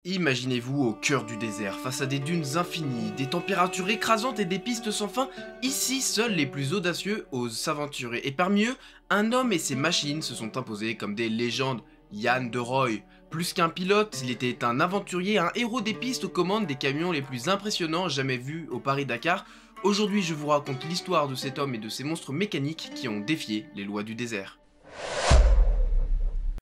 Imaginez-vous au cœur du désert, face à des dunes infinies, des températures écrasantes et des pistes sans fin. Ici, seuls les plus audacieux osent s'aventurer. Et parmi eux, un homme et ses machines se sont imposés comme des légendes. Yann de Roy. Plus qu'un pilote, il était un aventurier, un héros des pistes aux commandes des camions les plus impressionnants jamais vus au Paris-Dakar. Aujourd'hui, je vous raconte l'histoire de cet homme et de ses monstres mécaniques qui ont défié les lois du désert.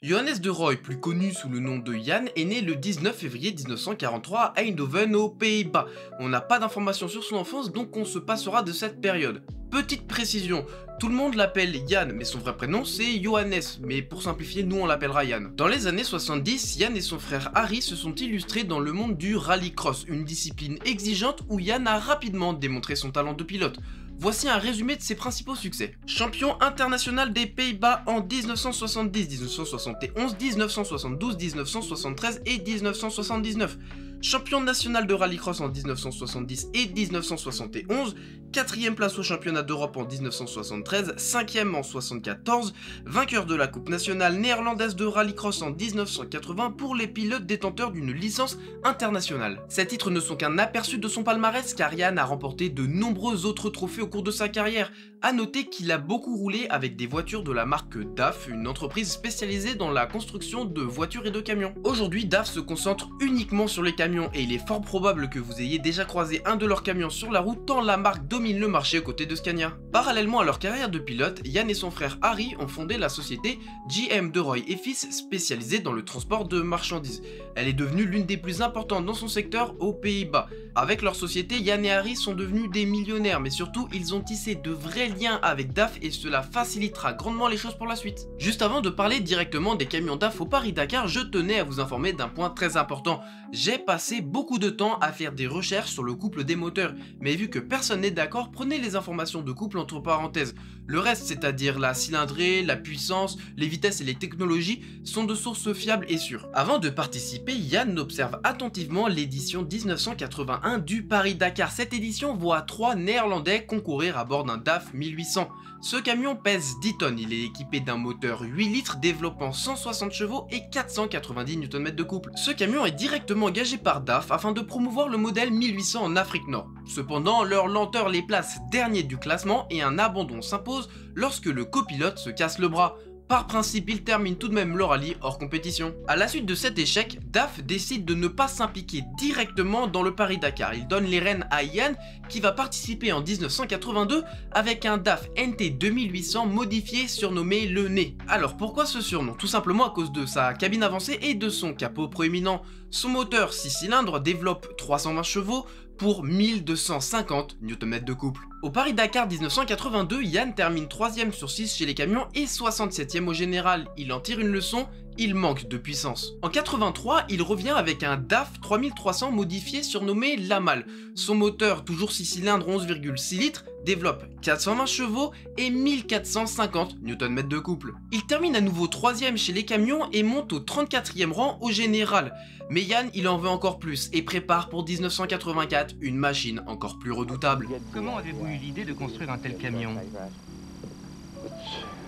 Johannes de Roy, plus connu sous le nom de Yann, est né le 19 février 1943 à Eindhoven aux Pays-Bas. On n'a pas d'informations sur son enfance, donc on se passera de cette période. Petite précision, tout le monde l'appelle Yann, mais son vrai prénom c'est Johannes, mais pour simplifier, nous on l'appellera Yann. Dans les années 70, Yann et son frère Harry se sont illustrés dans le monde du rallycross, une discipline exigeante où Yann a rapidement démontré son talent de pilote. Voici un résumé de ses principaux succès. Champion international des Pays-Bas en 1970, 1971, 1972, 1973 et 1979. Champion national de rallycross en 1970 et 1971, 4ème place au championnat d'Europe en 1973, 5ème en 1974, vainqueur de la Coupe nationale néerlandaise de rallycross en 1980 pour les pilotes détenteurs d'une licence internationale. Ces titres ne sont qu'un aperçu de son palmarès car Yann a remporté de nombreux autres trophées au cours de sa carrière. A noter qu'il a beaucoup roulé avec des voitures de la marque DAF, une entreprise spécialisée dans la construction de voitures et de camions. Aujourd'hui, DAF se concentre uniquement sur les camions et il est fort probable que vous ayez déjà croisé un de leurs camions sur la route tant la marque domine le marché aux côtés de Scania. Parallèlement à leur carrière de pilote, Yann et son frère Harry ont fondé la société JM de Roy et Fils spécialisée dans le transport de marchandises. Elle est devenue l'une des plus importantes dans son secteur aux Pays-Bas. Avec leur société, Yann et Harry sont devenus des millionnaires, mais surtout ils ont tissé de vrais liens avec DAF et cela facilitera grandement les choses pour la suite. Juste avant de parler directement des camions DAF au Paris-Dakar, je tenais à vous informer d'un point très important. J'ai passé beaucoup de temps à faire des recherches sur le couple des moteurs, mais vu que personne n'est d'accord, prenez les informations de couple entre parenthèses. Le reste, c'est-à-dire la cylindrée, la puissance, les vitesses et les technologies, sont de sources fiables et sûres. Avant de participer, Yann observe attentivement l'édition 1981 du Paris-Dakar. Cette édition voit 3 Néerlandais concourir à bord d'un DAF 1800. Ce camion pèse 10 tonnes, il est équipé d'un moteur 8 litres développant 160 chevaux et 490 Nm de couple. Ce camion est directement engagé par DAF afin de promouvoir le modèle 1800 en Afrique Nord. Cependant, leur lenteur les place derniers du classement et un abandon s'impose lorsque le copilote se casse le bras. Par principe, ils terminent tout de même le rallye hors compétition. À la suite de cet échec, DAF décide de ne pas s'impliquer directement dans le Paris-Dakar. Il donne les rênes à Yann qui va participer en 1982 avec un DAF NT 2800 modifié surnommé le Nez. Alors pourquoi ce surnom? Tout simplement à cause de sa cabine avancée et de son capot proéminent. Son moteur 6 cylindres développe 320 chevaux pour 1250 Nm de couple. Au Paris-Dakar 1982, Yann termine 3ème sur 6 chez les camions et 67ème au général. Il en tire une leçon, il manque de puissance. En 83, il revient avec un DAF 3300 modifié surnommé Lamal. Son moteur, toujours 6 cylindres 11,6 litres, développe 420 chevaux et 1450 Nm de couple. Il termine à nouveau 3ème chez les camions et monte au 34e rang au général. Mais Yann, il en veut encore plus et prépare pour 1984 une machine encore plus redoutable. Comment avez-vous eu l'idée de construire un tel camion?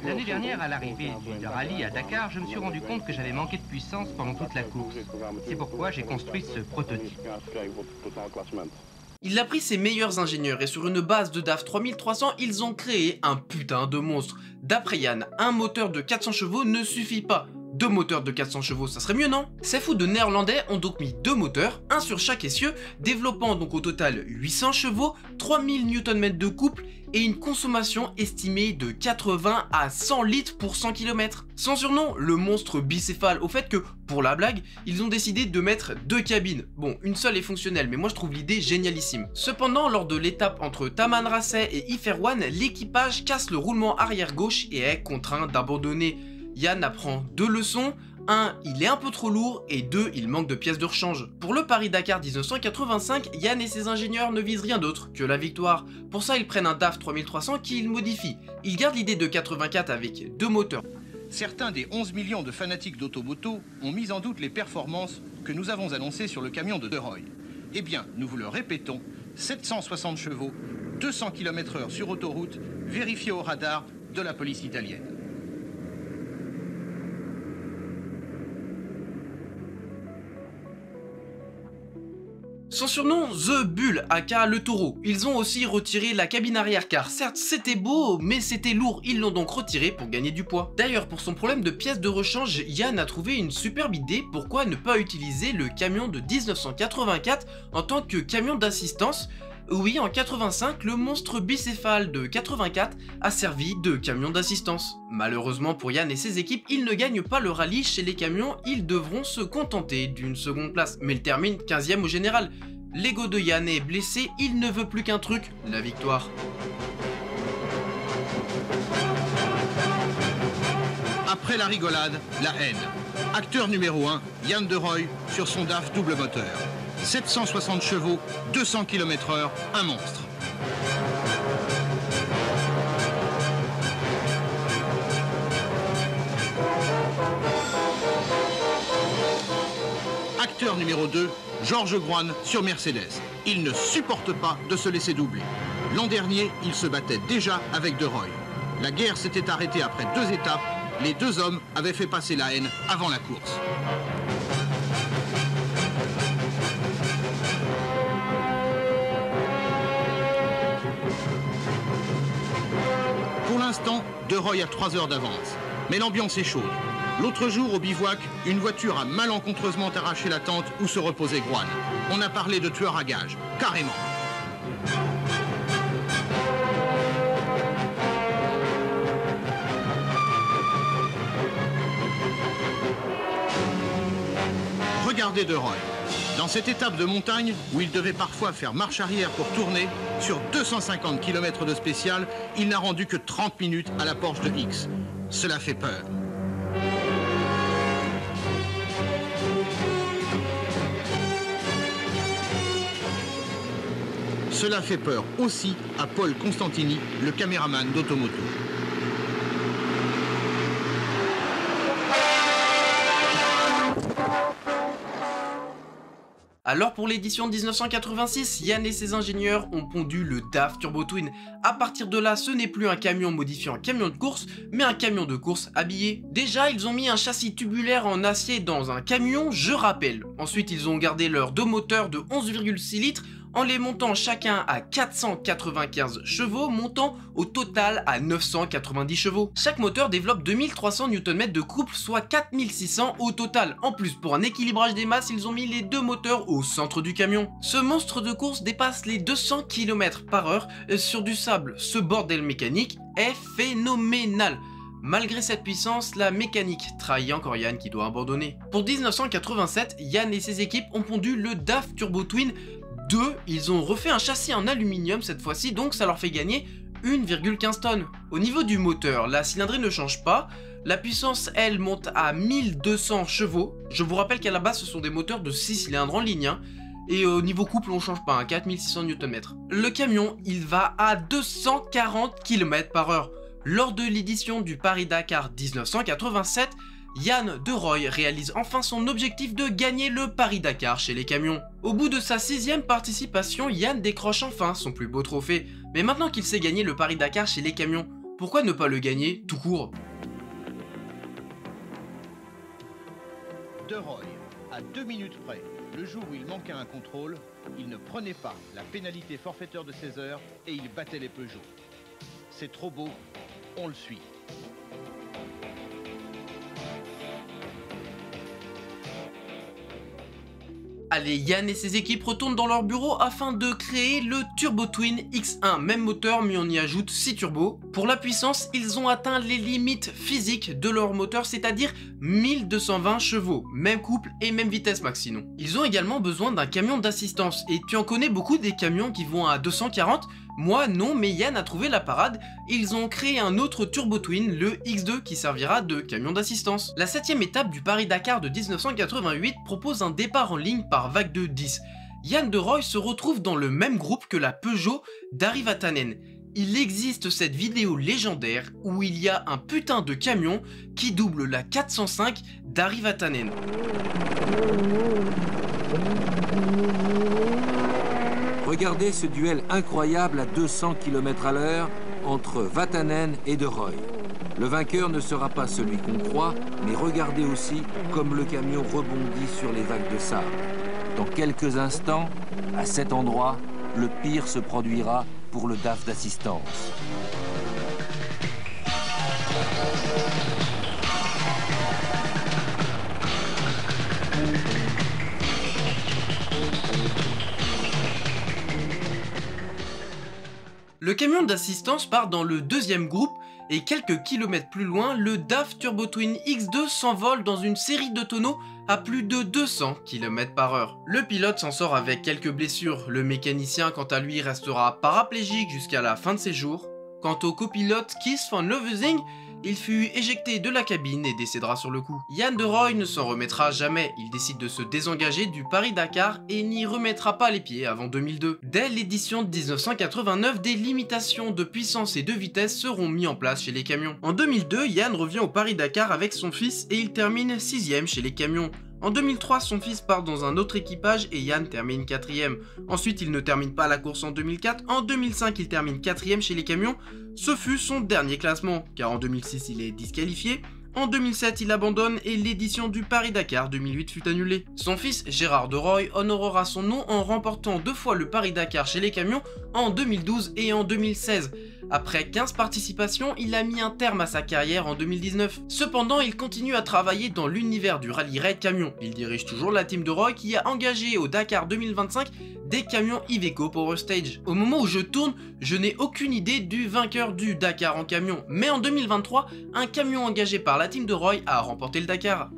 L'année dernière, à l'arrivée du rallye à Dakar, je me suis rendu compte que j'avais manqué de puissance pendant toute la course. C'est pourquoi j'ai construit ce prototype. Il a pris ses meilleurs ingénieurs et sur une base de DAF 3300, ils ont créé un putain de monstre. D'après Yann, un moteur de 400 chevaux ne suffit pas. 2 moteurs de 400 chevaux, ça serait mieux, non? Ces fous de néerlandais ont donc mis 2 moteurs, un sur chaque essieu, développant donc au total 800 chevaux, 3000 Nm de couple et une consommation estimée de 80 à 100 litres pour 100 km. Son surnom, le monstre bicéphale, au fait que, pour la blague, ils ont décidé de mettre 2 cabines. Bon, une seule est fonctionnelle, mais moi je trouve l'idée génialissime. Cependant, lors de l'étape entre Tamanrasset et Iferwan, l'équipage casse le roulement arrière gauche et est contraint d'abandonner. Yann apprend 2 leçons, 1. Il est un peu trop lourd et 2. Il manque de pièces de rechange. Pour le Paris-Dakar 1985, Yann et ses ingénieurs ne visent rien d'autre que la victoire. Pour ça, ils prennent un DAF 3300 qu'ils modifient. Ils gardent l'idée de 84 avec 2 moteurs. Certains des 11 millions de fanatiques d'automoto ont mis en doute les performances que nous avons annoncées sur le camion de De Roy. Eh bien, nous vous le répétons, 760 chevaux, 200 km/h sur autoroute, vérifiés au radar de la police italienne. Son surnom, The Bull, aka le taureau. Ils ont aussi retiré la cabine arrière car certes c'était beau, mais c'était lourd, ils l'ont donc retiré pour gagner du poids. D'ailleurs pour son problème de pièces de rechange, Yann a trouvé une superbe idée, pourquoi ne pas utiliser le camion de 1984 en tant que camion d'assistance. Oui, en 85, le monstre bicéphale de 84 a servi de camion d'assistance. Malheureusement pour Yann et ses équipes, ils ne gagnent pas le rallye chez les camions, ils devront se contenter d'une seconde place, mais il termine 15e au général. L'ego de Yann est blessé, il ne veut plus qu'un truc, la victoire. Après la rigolade, la haine. Acteur numéro 1, Yann De Roy sur son DAF double moteur. 760 chevaux, 200 km/h, un monstre. Acteur numéro 2, Georges Groine sur Mercedes. Il ne supporte pas de se laisser doubler. L'an dernier, il se battait déjà avec De Roy. La guerre s'était arrêtée après 2 étapes. Les 2 hommes avaient fait passer la haine avant la course. Pour l'instant, De Roy a 3 heures d'avance. Mais l'ambiance est chaude. L'autre jour, au bivouac, une voiture a malencontreusement arraché la tente où se reposait Groine. On a parlé de tueur à gages, carrément. Regardez De Roy. Dans cette étape de montagne, où il devait parfois faire marche arrière pour tourner, sur 250 km de spécial, il n'a rendu que 30 minutes à la Porsche de X. Cela fait peur. Cela fait peur aussi à Paul Constantini, le caméraman d'Automoto. Alors pour l'édition 1986, Yann et ses ingénieurs ont pondu le DAF Turbo Twin. À partir de là, ce n'est plus un camion modifié en camion de course, mais un camion de course habillé. Déjà, ils ont mis un châssis tubulaire en acier dans un camion, je rappelle. Ensuite, ils ont gardé leurs 2 moteurs de 11,6 litres, en les montant chacun à 495 chevaux, montant au total à 990 chevaux. Chaque moteur développe 2300 Nm de couple, soit 4600 au total. En plus, pour un équilibrage des masses, ils ont mis les 2 moteurs au centre du camion. Ce monstre de course dépasse les 200 km/h sur du sable. Ce bordel mécanique est phénoménal. Malgré cette puissance, la mécanique trahit encore Yann qui doit abandonner. Pour 1987, Yann et ses équipes ont pondu le DAF Turbo Twin 2, ils ont refait un châssis en aluminium cette fois-ci, donc ça leur fait gagner 1,15 tonnes. Au niveau du moteur, la cylindrée ne change pas, la puissance elle monte à 1200 chevaux. Je vous rappelle qu'à la base ce sont des moteurs de 6 cylindres en ligne, et au niveau couple on change pas, 4600 Nm. Le camion il va à 240 km/h. Lors de l'édition du Paris-Dakar 1987, Yann De Roy réalise enfin son objectif de gagner le Paris-Dakar chez les camions. Au bout de sa 6e participation, Yann décroche enfin son plus beau trophée. Mais maintenant qu'il sait gagner le Paris-Dakar chez les camions, pourquoi ne pas le gagner tout court? De Roy, à 2 minutes près, le jour où il manquait un contrôle, il ne prenait pas la pénalité forfaiteur de 16 heures et il battait les Peugeot. C'est trop beau, on le suit. Allez, Yann et ses équipes retournent dans leur bureau afin de créer le Turbo Twin X1, même moteur mais on y ajoute 6 turbos. Pour la puissance, ils ont atteint les limites physiques de leur moteur, c'est-à-dire 1220 chevaux, même couple et même vitesse max sinon. Ils ont également besoin d'un camion d'assistance, et tu en connais beaucoup des camions qui vont à 240, moi non, mais Yann a trouvé la parade, ils ont créé un autre Turbo Twin, le X2, qui servira de camion d'assistance. La 7e étape du Paris-Dakar de 1988 propose un départ en ligne par vague de 10. Yann De Roy se retrouve dans le même groupe que la Peugeot d'Ari Vatanen. Il existe cette vidéo légendaire où il y a un putain de camion qui double la 405 d'Ari Vatanen. Regardez ce duel incroyable à 200 km/h entre Vatanen et De Roy. Le vainqueur ne sera pas celui qu'on croit, mais regardez aussi comme le camion rebondit sur les vagues de sable. Dans quelques instants, à cet endroit, le pire se produira pour le DAF d'assistance. Le camion d'assistance part dans le deuxième groupe et quelques kilomètres plus loin, le DAF Turbo Twin X2 s'envole dans une série de tonneaux à plus de 200 km/h. Le pilote s'en sort avec quelques blessures, le mécanicien quant à lui restera paraplégique jusqu'à la fin de ses jours. Quant au copilote Kees van Leuvezing, il fut éjecté de la cabine et décédera sur le coup. Yann de Rooij ne s'en remettra jamais, il décide de se désengager du Paris-Dakar et n'y remettra pas les pieds avant 2002. Dès l'édition de 1989, des limitations de puissance et de vitesse seront mis en place chez les camions. En 2002, Yann revient au Paris-Dakar avec son fils et il termine 6ème chez les camions. En 2003, son fils part dans un autre équipage et Yann termine 4ème. Ensuite, il ne termine pas la course en 2004. En 2005, il termine 4ème chez les camions. Ce fut son dernier classement, car en 2006, il est disqualifié. En 2007, il abandonne et l'édition du Paris-Dakar 2008 fut annulée. Son fils, Gérard de Rooij, honorera son nom en remportant 2 fois le Paris-Dakar chez les camions en 2012 et en 2016. Après 15 participations, il a mis un terme à sa carrière en 2019. Cependant, il continue à travailler dans l'univers du rallye raid camion. Il dirige toujours la team de Rooij qui a engagé au Dakar 2025 des camions Iveco Power Stage. Au moment où je tourne, je n'ai aucune idée du vainqueur du Dakar en camion. Mais en 2023, un camion engagé par la team de Rooij a remporté le Dakar.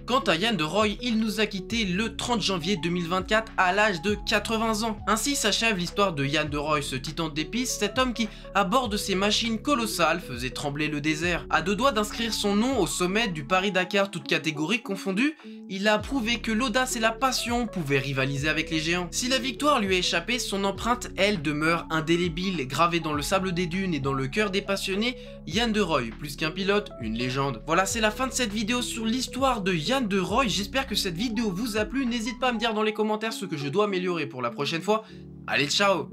Quant à Yann de Rooij, il nous a quitté le 30 janvier 2024 à l'âge de 80 ans. Ainsi s'achève l'histoire de Yann de Rooij, ce titan des pistes, cet homme qui, à bord de ses machines colossales, faisait trembler le désert. À 2 doigts d'inscrire son nom au sommet du Paris-Dakar, toutes catégories confondues, il a prouvé que l'audace et la passion pouvaient rivaliser avec les géants. Si la victoire lui a échappé, son empreinte, elle, demeure indélébile, gravée dans le sable des dunes et dans le cœur des passionnés. Yann de Rooij, plus qu'un pilote, une légende. Voilà, c'est la fin de cette vidéo sur l'histoire de Yann de Rooij. J'espère que cette vidéo vous a plu. N'hésite pas à me dire dans les commentaires ce que je dois améliorer pour la prochaine fois. Allez, ciao!